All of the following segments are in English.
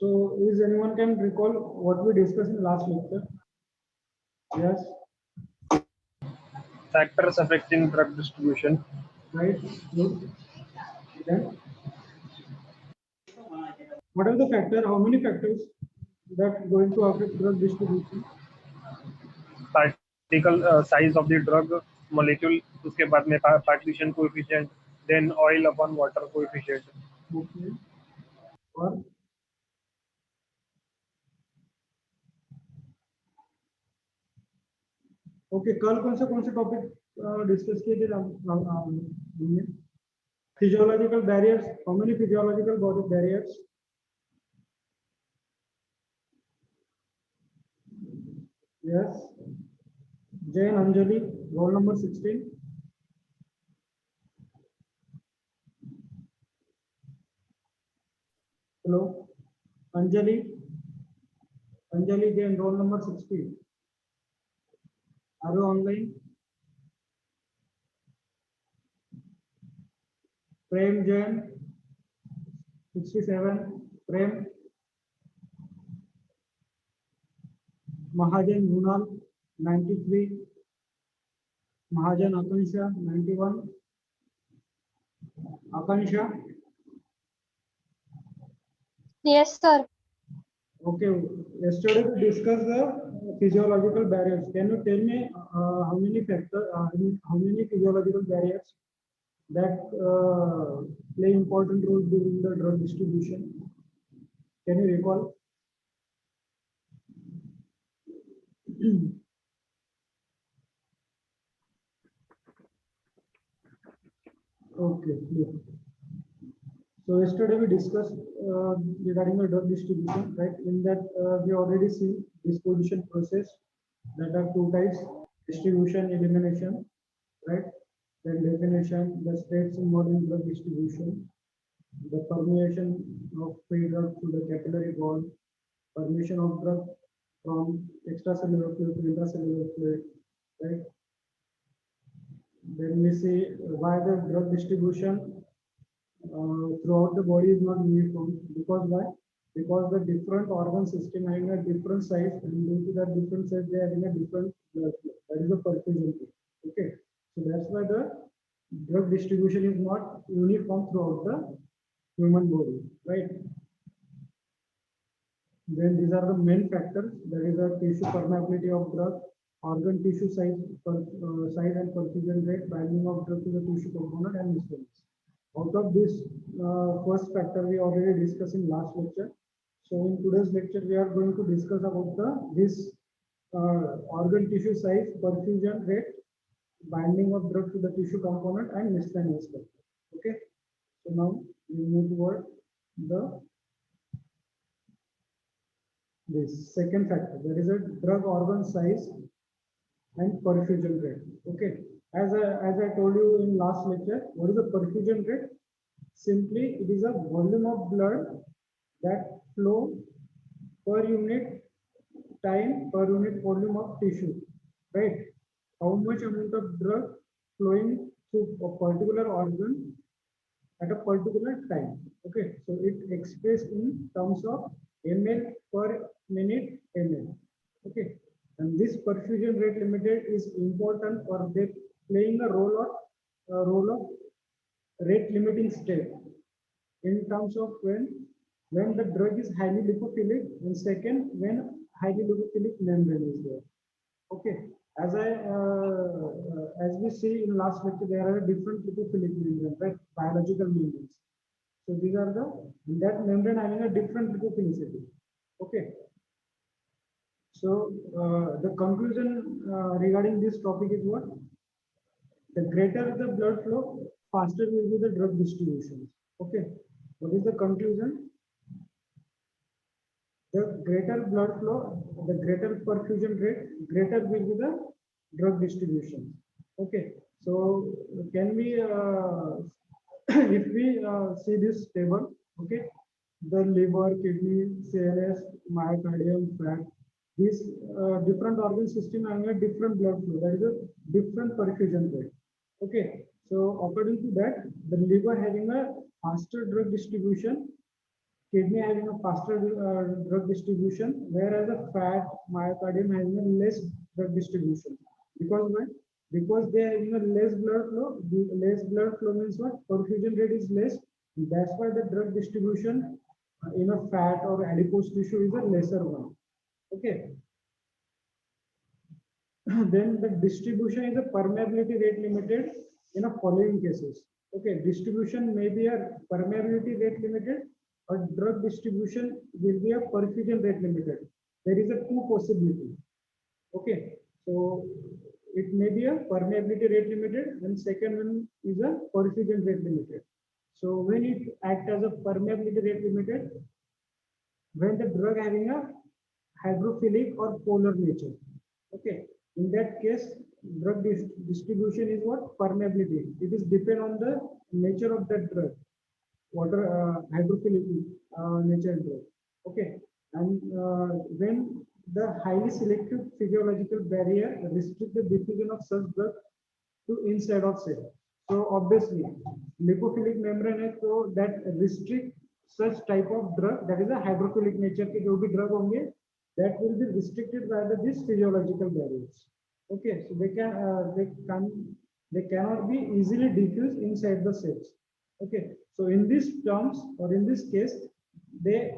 So, is anyone can recall what we discussed in last lecture? Yes. Factors affecting drug distribution. Right. Good. Then, what are the factors? How many factors that going to affect drug distribution? Particle size of the drug molecule, उसके बाद में partition coefficient, then oil upon water coefficient. Okay. और okay कल कौन से topic discuss किए थे हमने physiological barriers how many physiological body barriers yes Jain Anjali roll number 16 hello Anjali Anjali Jain roll number 16 are you online Prem Jain 67 Prem Mahajan Runal 93 Mahajan Akanksha 91 Akanksha Yes, sir. okay yesterday we discussed the physiological barriers. Can you tell me how many factors how many physiological barriers that play important role during the drug distribution? Can you recall? Okay, clear. So yesterday we discussed regarding the drug distribution, right? In that we already see disposition process that are two types: distribution, elimination, right? Then definition, the steps involved in drug distribution, the permeation of free drug to the capillary wall, permeation of drug from extracellular fluid to intracellular fluid, right? Then we see why the drug distribution throughout the body is not uniform. Because why? Because the different organ system having a different size, and due to that different size, they are having a different blood flow. That is a perfusion thing. Okay, so that's why the drug distribution is not uniform throughout the human body, right? Then these are the main factors. There is a tissue permeability of drug, organ tissue size, size and perfusion rate, binding of drug to the tissue component, and miscellaneous. Out of this first factor we already discussed in last lecture. So in today's lecture we are going to discuss about this organ tissue size, perfusion rate, binding of drug to the tissue component, and miscellaneous factor. Okay. So now we move toward this second factor, that is a drug organ size and perfusion rate. Okay. As I told you in last lecture, what is the perfusion rate? Simply, it is a volume of blood that flow per unit time per unit volume of tissue, right? How much amount of drug flowing through a particular organ at a particular time. Okay, so it expressed in terms of ml per minute ml. Okay, and this perfusion rate limited is important for playing a role of rate limiting step in terms of when the drug is highly lipophilic, and second when highly lipophilic membrane is there. Okay, as we see in last lecture, there are different lipophilic membranes, right? Biological membranes. So these are that membrane having a different lipophilicity. Okay. So the conclusion regarding this topic is what? The greater the blood flow, faster will be the drug distribution. Okay. What is the conclusion? The greater blood flow, the greater perfusion rate, greater will be the drug distribution. Okay. So can we, if we see this table, okay, the liver, kidney, CNS, myocardium, fat, these different organ system having a different blood flow, that is a different perfusion rate. Okay, so according to that, the liver having a faster drug distribution, kidney having a faster drug distribution, whereas a fat myocardium having a less drug distribution. Because when? Because they are having a less blood flow. Less blood flow means what? Perfusion rate is less. That's why the drug distribution in a fat or adipose tissue is a lesser one. Okay. Then the distribution is a permeability rate limited in the following cases. Okay, distribution may be a permeability rate limited, or drug distribution will be a perfusion rate limited. There is a two possibility. Okay, so it may be a permeability rate limited, and second one is a perfusion rate limited. So when it acts as a permeability rate limited, when the drug having a hydrophilic or polar nature. Okay, in that case, drug distribution is what? Permeability. It is depend on the nature of that drug, water hydrophilic nature drug. Okay, and when the highly selective physiological barrier restrict the diffusion of such drug to inside of cell. So obviously, lipophilic membrane है तो that restrict such type of drug, that is a hydrophilic nature के जो भी drug होंगे, that will be restricted by these physiological barriers. Okay, so they cannot be easily diffused inside the cells. Okay, so in these terms or in this case, there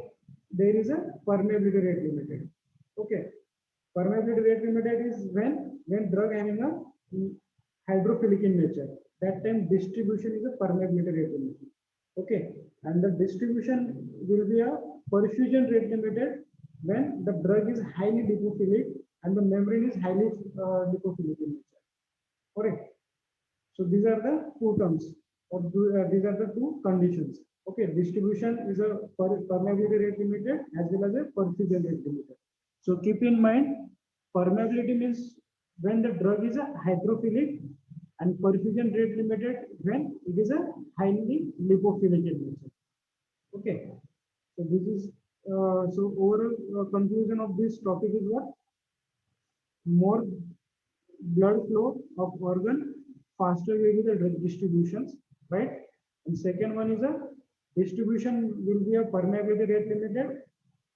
is a permeability rate limited. Okay, permeability rate limited is when drug having a hydrophilic in nature. That time distribution is a permeability rate limited. Okay, and the distribution will be a perfusion rate limited when the drug is highly lipophilic and the membrane is highly lipophilic in nature. Correct. So these are the two terms, or these are the two conditions. Okay, distribution is a permeability rate limited as well as a perfusion rate limited. So keep in mind, permeability means when the drug is a hydrophilic, and perfusion rate limited when it is a highly lipophilic in nature. Okay, so this is so overall conclusion of this topic is what? More blood flow of organ, faster will be the drug distributions, right? And second one is a distribution will be a permeability rate limited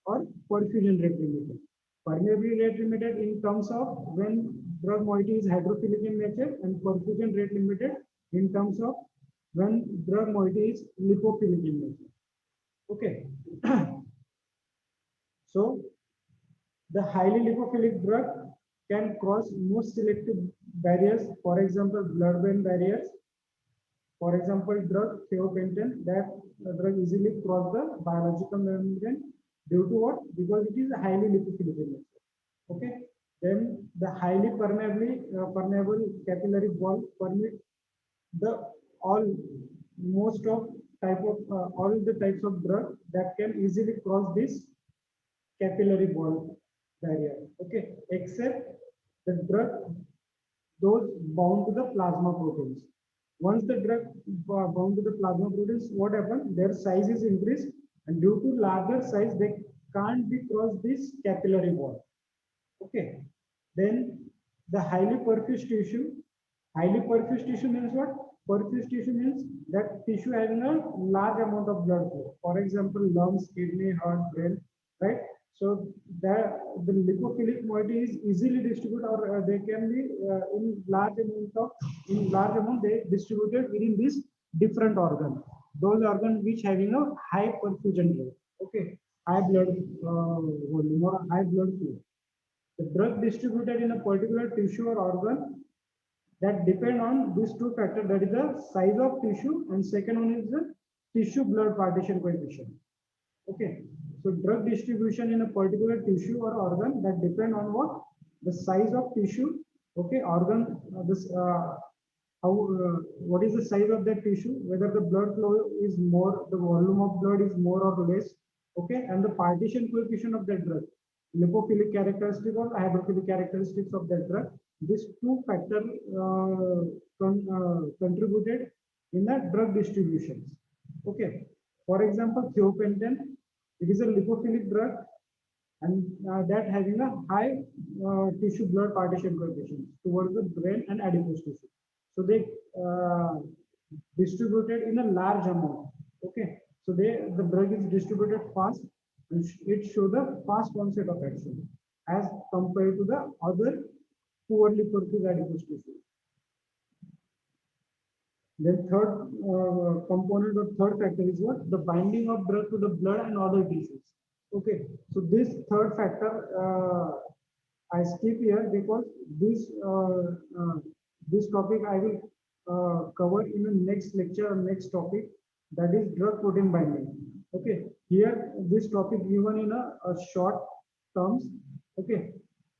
or perfusion rate limited. Permeability rate limited in terms of when drug moiety is hydrophilic in nature, and perfusion rate limited in terms of when drug moiety is lipophilic in nature. Okay. So the highly lipophilic drug can cross most selective barriers, for example, blood-brain barriers. For example, drug thiopentane, that drug easily cross the biological membrane due to what? Because it is highly lipophilic in nature. Okay. Then the highly permeable capillary wall permit the most of type of all the types of drug that can easily cross this capillary wall barrier. Okay, except the drug those bound to the plasma proteins. Once the drug bound to the plasma proteins, what happens? Their size is increased, and due to larger size, they can't be crossed this capillary wall. Okay, then the highly perfused tissue. Highly perfused tissue means what? Perfused tissue means that tissue having a large amount of blood flow. For example, lungs, kidney, heart, brain, right? So that the lipophilic moiety is easily distributed, or they can be in large amount they distributed within this different organ. Those organs which having a high perfusion rate. Okay, high blood volume or high blood flow. The drug distributed in a particular tissue or organ that depend on these two factors, that is the size of tissue, and second one is the tissue blood partition coefficient. Okay, so drug distribution in a particular tissue or organ that depend on what? The size of tissue. Okay, organ what is the size of that tissue, whether the blood flow is more, the volume of blood is more or less. Okay, and the partition coefficient of that drug, lipophilic characteristic or hydrophilic characteristics of that drug. These two factors contributed in the drug distributions. Okay, for example, thiopentane, it is a lipophilic drug, and that having a high tissue blood partition coefficient towards the brain and adipose tissue. So they distributed in a large amount. Okay, So the drug is distributed fast, and it shows the fast onset of action as compared to the other poorly perfused adipose tissue. Then third component or third factor is what? The binding of drug to the blood and other tissues. Okay, so this third factor I skip here because this topic I will cover in the next lecture or next topic, that is drug protein binding. Okay, here this topic given in a short terms. Okay,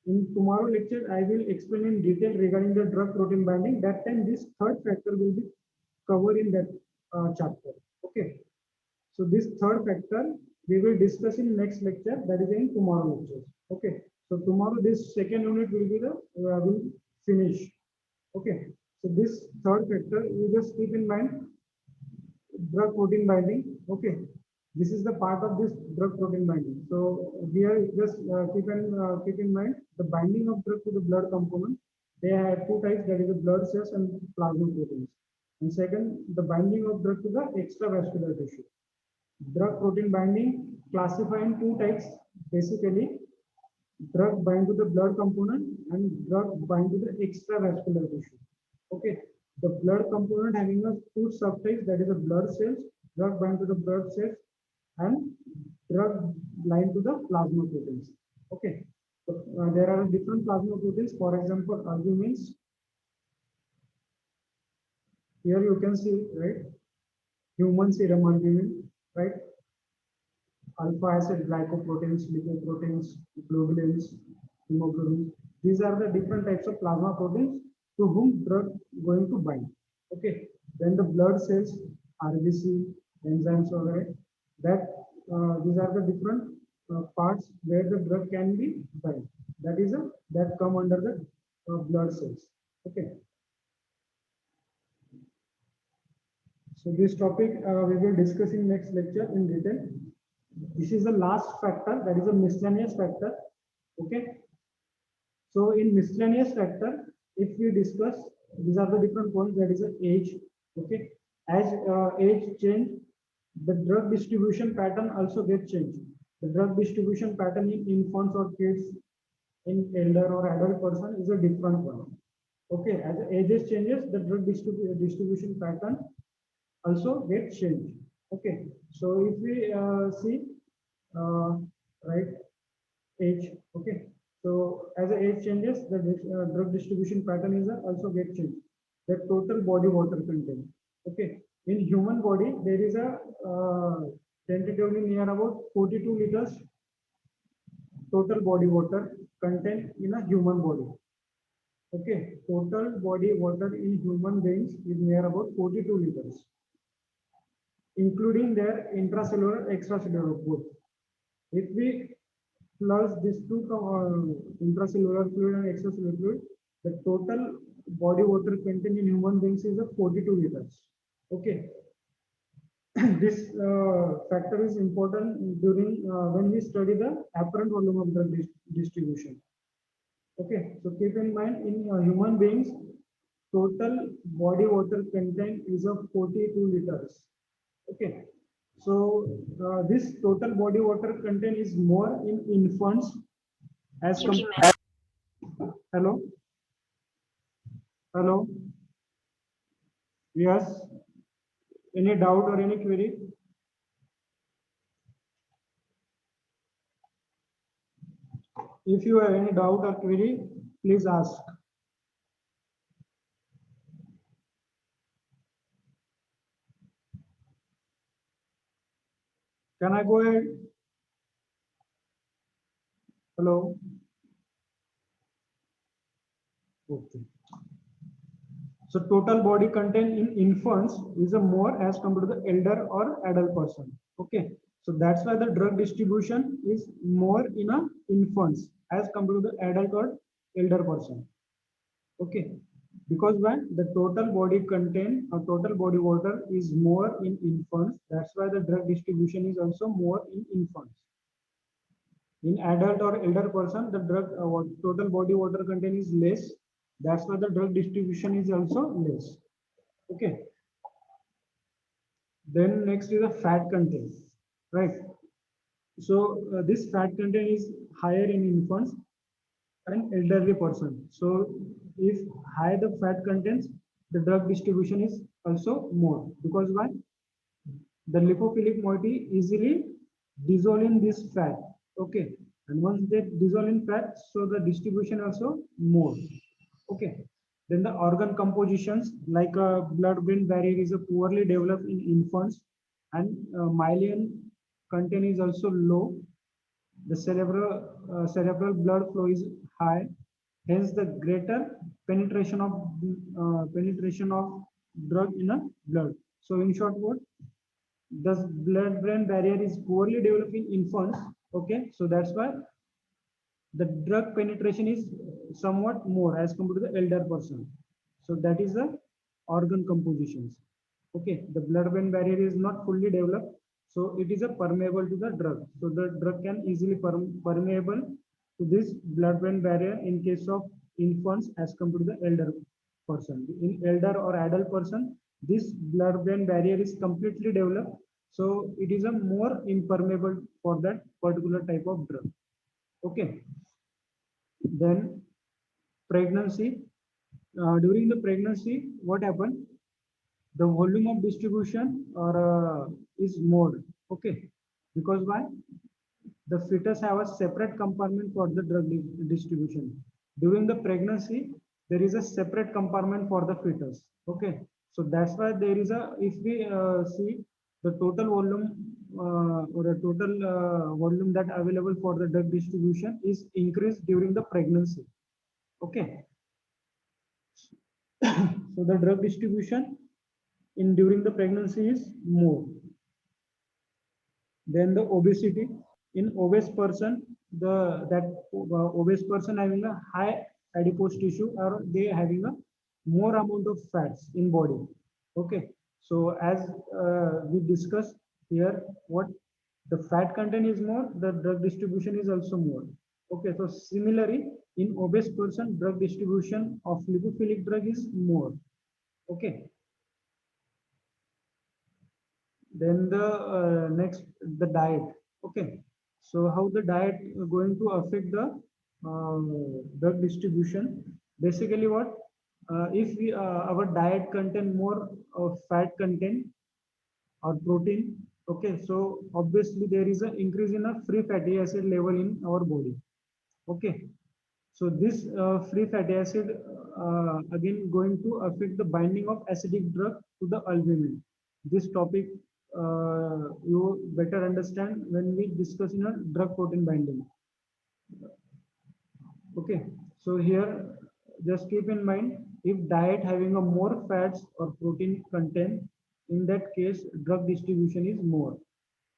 in tomorrow lecture I will explain in detail regarding the drug protein binding. That time this third factor will be covered in that chapter. Okay, so this third factor we will discuss in next lecture, that is in tomorrow lectures. Okay, so tomorrow this second unit will be the will finish. Okay, so this third factor you just keep in mind, drug protein binding. Okay, this is the part of this drug protein binding. So here just keep in mind the binding of drug to the blood component. They have two types, that is the blood cells and plasma proteins. And second, the binding of drug to the extravascular tissue. Drug protein binding classify in two types basically: drug bind to the blood component and drug bind to the extravascular tissue. Okay, the blood component having a two subtypes, that is the blood cells, drug bind to the blood cells, and drug bind to the plasma proteins. Okay, so, there are different plasma proteins. For example, albumins. Here you can see, right, human serum albumin, right? Alpha acid glycoproteins, lipoproteins, globulins, hemoglobin. These are the different types of plasma proteins to whom drug going to bind. Okay. Then the blood cells, RBC, enzymes, or that these are the different parts where the drug can be bind. That is that come under the blood cells. Okay. So this topic we will discuss in next lecture in detail. This is the last factor, that is a miscellaneous factor. Okay. So in miscellaneous factor, if we discuss, these are the different points, that is age. Okay. As age change, the drug distribution pattern also gets changed. The drug distribution pattern in infants or kids, in elder or adult person is a different one. Okay. As ages changes, the drug distribution pattern also gets changed. Okay, so if we see right age, okay, so as the age changes, the drug distribution pattern is also get changed. The total body water content. Okay, in human body there is a tentatively near about 42 liters total body water content in a human body. Okay, total body water in human beings is near about 42 liters, including their intracellular, extracellular both. If we plus these two intracellular fluid and extracellular fluid, the total body water content in human beings is 42 liters. Okay. This factor is important during when we study the apparent volume of drug distribution. Okay, so keep in mind in human beings, total body water content is of 42 liters. Okay, so this total body water content is more in infants as compared. Hello, hello. Yes. Any doubt or any query? If you have any doubt or query, please ask. Can I go ahead? Hello. Okay. So total body content in infants is a more as compared to the elder or adult person. Okay. So that's why the drug distribution is more in a infants as compared to the adult or elder person. Okay. Because when the total body content or total body water is more in infants, that's why the drug distribution is also more in infants. In adult or elder person, the drug total body water content is less. That's why the drug distribution is also less. Okay. Then next is the fat content, right? So this fat content is higher in infants and elderly person. So if high the fat contents, the drug distribution is also more, because why? The lipophilic moiety easily dissolve in this fat. Okay, and once they dissolve in fat, so the distribution also more. Okay, then the organ compositions like blood-brain barrier is a poorly developed in infants, and myelin content is also low. The cerebral blood flow is high, hence the greater penetration of drug in a blood. So in short, what? The blood-brain barrier is poorly developed in infants. Okay, so that's why the drug penetration is somewhat more as compared to the elder person. So that is the organ compositions. Okay, the blood-brain barrier is not fully developed, so it is a permeable to the drug. So the drug can easily permeable to this blood-brain barrier in case of infants as compared to the elder person. In elder or adult person, this blood-brain barrier is completely developed, so it is a more impermeable for that particular type of drug. Okay, then pregnancy. During the pregnancy, what happened? The volume of distribution or is more. Okay, because why? The fetus have a separate compartment for the drug distribution. During the pregnancy, there is a separate compartment for the fetus. Okay, so that's why there is a, if we see the total volume or a total volume that available for the drug distribution is increased during the pregnancy. Okay, so the drug distribution in during the pregnancy is more. Then the obesity. In obese person, the that obese person having a high adipose tissue, or they having a more amount of fats in body. Okay, so as we discussed here, what the fat content is more, the drug distribution is also more. Okay, so similarly, in obese person, drug distribution of lipophilic drug is more. Okay, then the next, the diet. Okay, so how the diet going to affect the drug distribution? Basically, what if we our diet contain more of fat content or protein? Okay, so obviously there is an increase in a free fatty acid level in our body. Okay, so this free fatty acid again going to affect the binding of acidic drug to the albumin. This topic you better understand when we discuss in a drug protein binding. Okay, so here just keep in mind, if diet having a more fats or protein content, in that case drug distribution is more.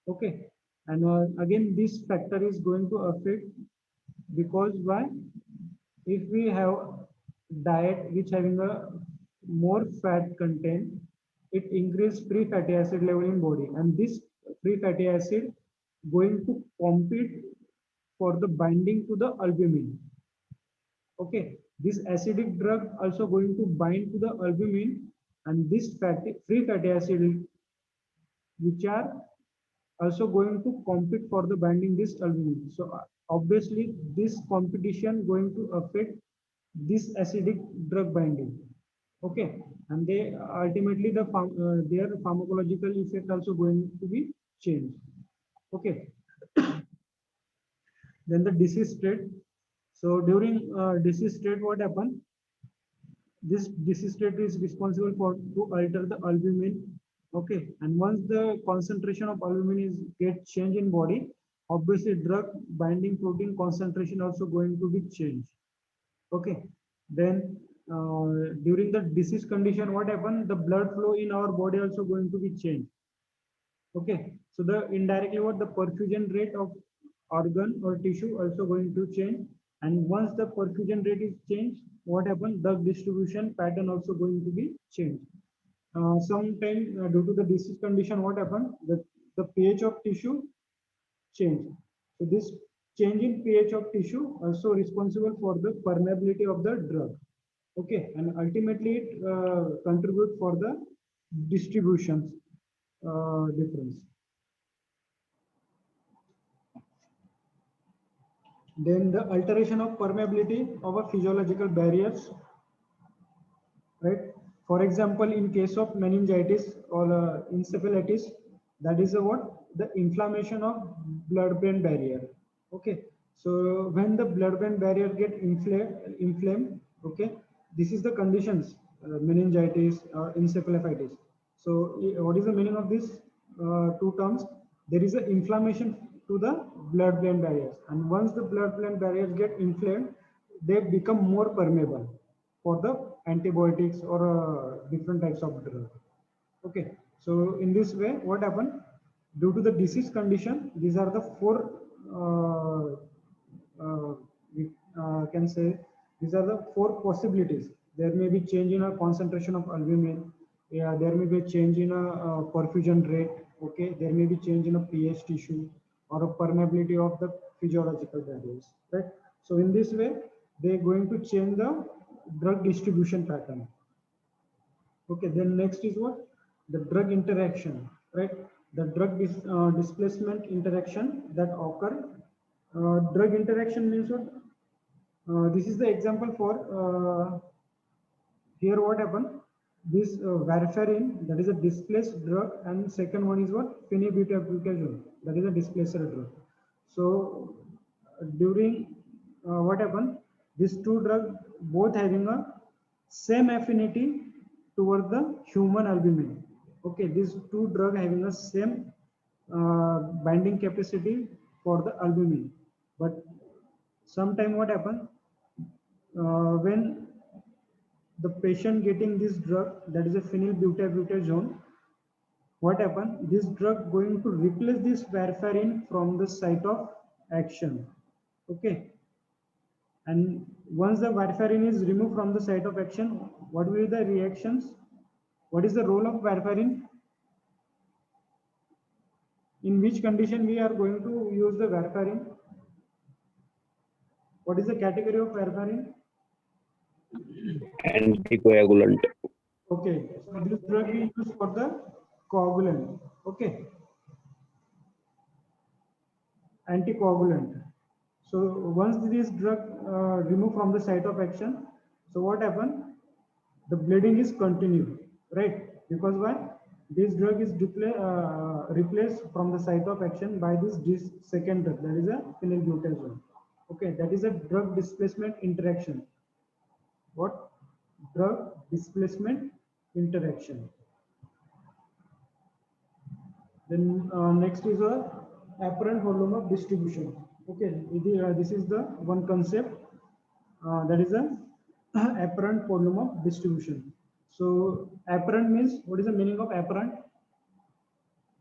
Okay, and again this factor is going to affect, because why? If we have diet which having a more fat content, it increase free fatty acid level in body, and this free fatty acid going to compete for the binding to the albumin. Okay, this acidic drug also going to bind to the albumin, and this free fatty acid which are also going to compete for the binding this albumin. So obviously this competition going to affect this acidic drug binding. Okay, and they ultimately their pharmacological effect also going to be changed. Okay, then the disease state. So during disease state, what happen? This disease state is responsible for to alter the albumin. Okay, and once the concentration of albumin is get changed in body, obviously drug binding protein concentration also going to be changed. Okay, then during the disease condition, what happened? The blood flow in our body also going to be changed. Okay, so the indirectly what the perfusion rate of organ or tissue also going to change, and once the perfusion rate is changed, what happens? The distribution pattern also going to be changed. Sometime due to the disease condition, what happened? The pH of tissue change. So this change in pH of tissue also responsible for the permeability of the drug. Okay, and ultimately it contribute for the distributions. difference. Then the alteration of permeability of a physiological barriers, right? For example, in case of meningitis or encephalitis, that is what the inflammation of blood-brain barrier. Okay, so when the blood-brain barrier get inflamed, okay, this is the conditions, meningitis or encephalitis. So what is the meaning of these two terms? There is an inflammation to the blood-brain barriers, and once the blood-brain barriers get inflamed, they become more permeable for the antibiotics or different types of drug. Okay, so in this way, what happened? Due to the disease condition, these are the four, we can say, these are the four possibilities. There may be change in a concentration of albumin. Yeah, there may be a change in a perfusion rate. Okay, there may be change in a pH tissue or a permeability of the physiological barriers. Right. So in this way, they're going to change the drug distribution pattern. Okay, then next is what? The drug interaction, right? The drug displacement interaction that occur. Drug interaction means what? This is the example for here what happened? This warfarin, that is a displaced drug, and second one is what? Phenylbutazone, that is a displacer drug. So during what happened? These two drugs both having a same affinity toward the human albumin. Okay, these two drugs having the same binding capacity for the albumin, but sometime what happened? When the patient getting this drug, that is a phenylbutazone, what happened? This drug going to replace this warfarin from the site of action. Okay, and once the warfarin is removed from the site of action, what will be the reactions? What is the role of warfarin? In which condition we are going to use the warfarin? What is the category of warfarin? Anticoagulant. Okay, so this drug we use for the coagulant. Okay, anticoagulant. So once this drug removed from the site of action, so what happened? The bleeding is continued, right? Because why? This drug is replaced from the site of action by this second drug, that is a phenylbutazone. Okay, that is a drug displacement interaction. What? Drug displacement interaction. Then next is a apparent volume of distribution. Okay, this is the one concept that is a apparent volume of distribution. So apparent means, what is the meaning of apparent?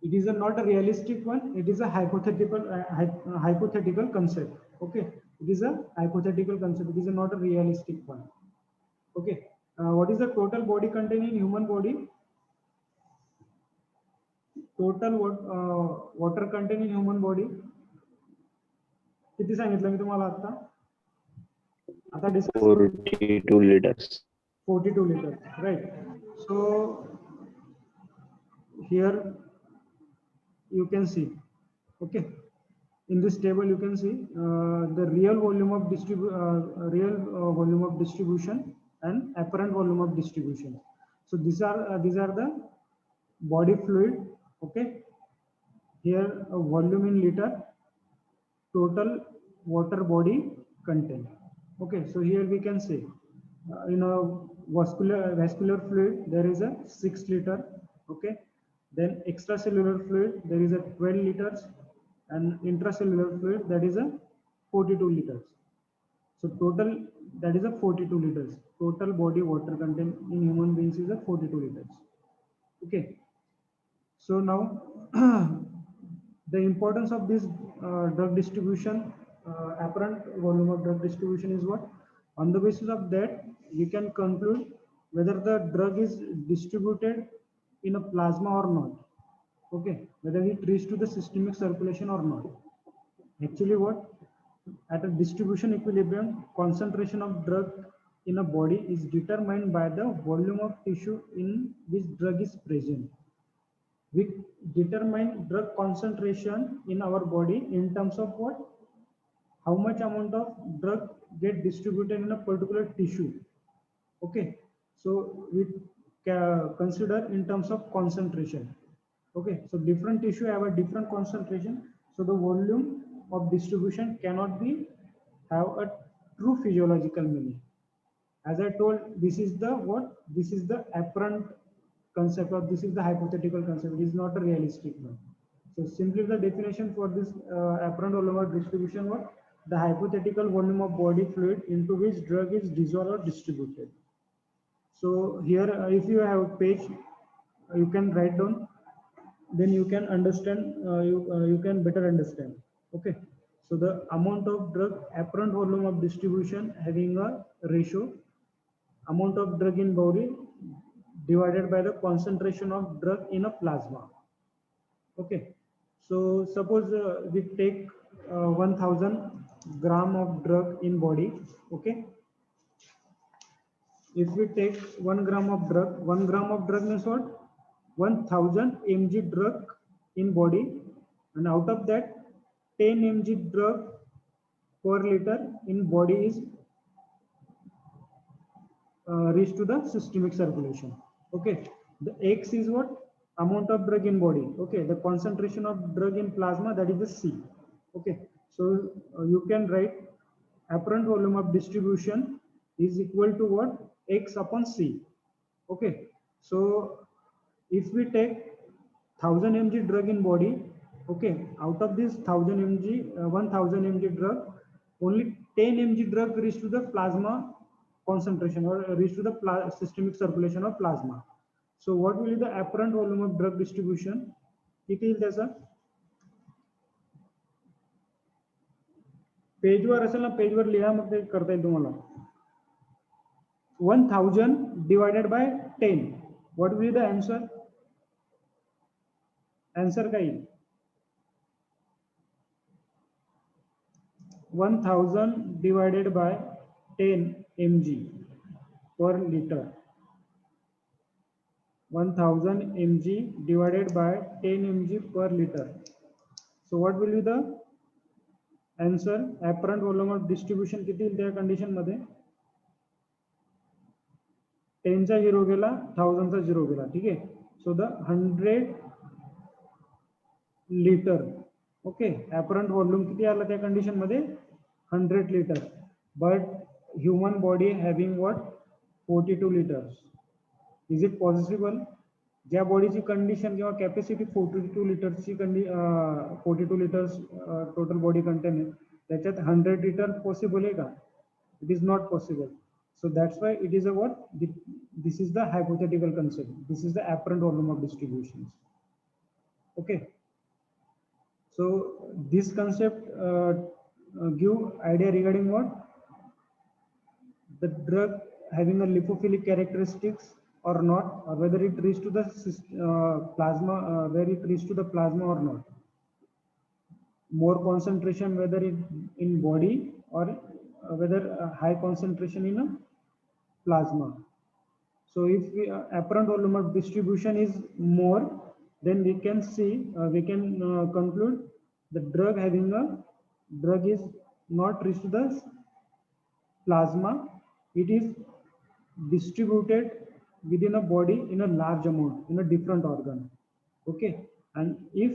It is not a realistic one. It is a hypothetical concept. Okay, it is a hypothetical concept. It is not a realistic one. Okay, what is the total body content in human body? Total water content in human body किती सांगितलं मी तुम्हाला आता discuss 42 liters. 42 liters, right? So here you can see, okay, in this table you can see the real volume of distribution and apparent volume of distribution. So these are the body fluid. Okay, here volume in liter, total water body content. Okay, so here we can say in a vascular fluid there is a 6 liter. Okay, then extracellular fluid there is a 12 liters, and intracellular fluid that is a 42 liters. So total, that is a 42 liters. Total body water content in human beings is a 42 liters. Okay, so now the importance of this drug distribution, apparent volume of drug distribution is what? On the basis of that, we can conclude whether the drug is distributed in a plasma or not. Okay, whether it reaches to the systemic circulation or not. Actually, what? At a distribution equilibrium, concentration of drug in a body is determined by the volume of tissue in which drug is present. We determine drug concentration in our body in terms of what? How much amount of drug get distributed in a particular tissue. Okay, so we consider in terms of concentration. Okay, so different tissue have a different concentration, so the volume of distribution cannot be have a true physiological meaning. As I told, this is the what? This is the apparent concept, or this is the hypothetical concept. It is not a realistic one. So simply the definition for this apparent volume of distribution, what? The hypothetical volume of body fluid into which drug is dissolved or distributed. So here, if you have a page, you can write down, then you can understand, you can better understand. Okay, so the amount of drug, apparent volume of distribution having a ratio, amount of drug in body divided by the concentration of drug in a plasma. Okay, so suppose we take 1000 gram of drug in body. Okay, if we take 1 gram of drug, 1 gram of drug means what? 1000 mg drug in body, and out of that 10 mg drug per liter in body is reach to the systemic circulation. Okay, the X is what? Amount of drug in body. Okay, the concentration of drug in plasma, that is the C. Okay, so you can write apparent volume of distribution is equal to what? X upon C. Okay, so if we take 1000 mg drug in body, okay, out of this 1000 mg, 1000 mg drug, only 10 mg drug reach to the plasma concentration, or reach to the systemic circulation of plasma. So what will be the apparent volume of drug distribution? किती येईल त्याचा? पेजवर असेल ना, पेजवर लिहा, मग ते करता येईल तुम्हाला. 1000 divided by 10. What will be the answer? Answer काय येईल? 1000 divided by 10 mg per liter. 1000 mg divided by 10 mg per liter. So what will be the answer? Apparent volume of distribution किती येईल त्या कंडिशन मध्ये? 10 चा 0 गेला, 1000 चा 0 गेला. ठीक आहे. So the 100 litre. Okay, apparent volume किती आला त्या कंडिशन मध्ये? 100 litre. But human body having what? 42 litres. Is it possible? ज्या बॉडीची कंडिशन किंवा capacity 42 लिटर्सची 42 litres total body contain आहे, त्याच्यात 100 लिटर पॉसिबल आहे का? It is not possible. So that's why it is a what? This is the hypothetical concept. This is the apparent volume of distributions. Okay. So this concept give idea regarding what? The drug having a lipophilic characteristics or not, or whether it reaches to the plasma, where it reaches to the plasma or not. More concentration, whether it in body, or whether high concentration in a plasma. So if we, apparent volume of distribution is more, then we can see, we can conclude the drug is not reached to the plasma. It is distributed within a body in a large amount, in a different organ. Okay, and if,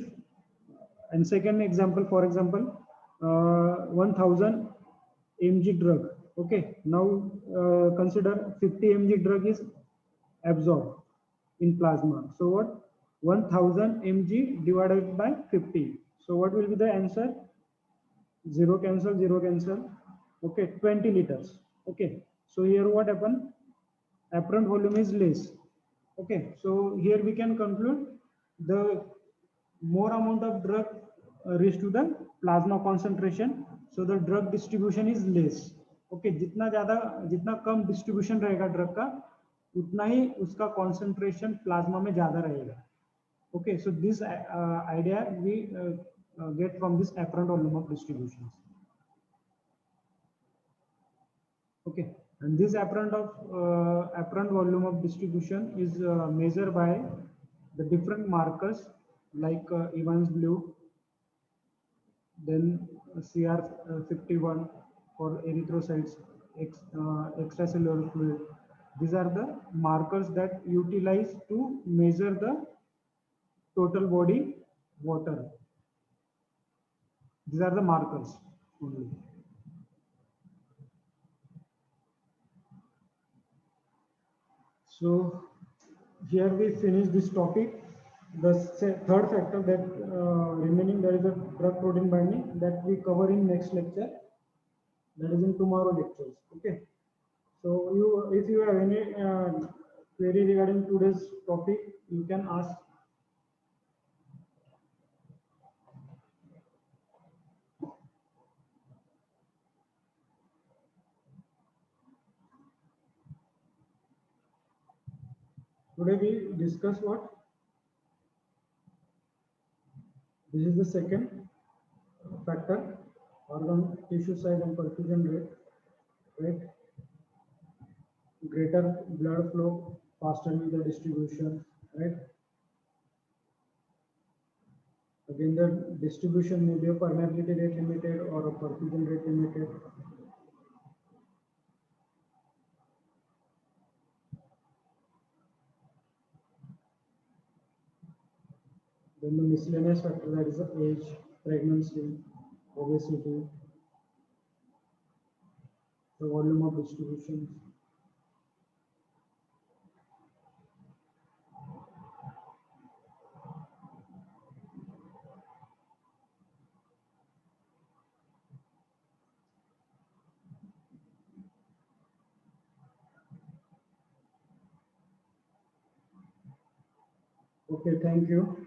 and second example, for example, 1000 mg drug. Okay, now consider 50 mg drug is absorbed in plasma. So what? 1000 mg divided by 50. So what will be the answer? 0 cancel, 0 cancel. Okay, 20 liters. Okay, so here what happened? Apparent volume is less. Okay, so here we can conclude the more amount of drug reach to the plasma concentration, so the drug distribution is less. Okay, जितना कम distribution रहेगा drug का, उतना ही उसका concentration plasma में ज्यादा रहेगा. Okay, so this idea we get from this apparent volume of distribution. Okay, and this apparent volume of distribution is measured by the different markers like Evans blue, then CR51 for erythrocytes, extracellular fluid. These are the markers that utilize to measure the total body water. These are the markers only. So here we finish this topic. The third factor that remaining, there is a drug protein binding that we cover in next lecture. That is in tomorrow lectures. Okay. So if you have any query regarding today's topic, you can ask. Today we discuss what? This is the second factor, organ, tissue size and perfusion rate, right? Greater blood flow, faster with the distribution, right? Again, the distribution may be a permeability rate limited or a perfusion rate limited. Then the miscellaneous factor, that is the age, pregnancy, obesity, the volume of distribution. Okay, thank you.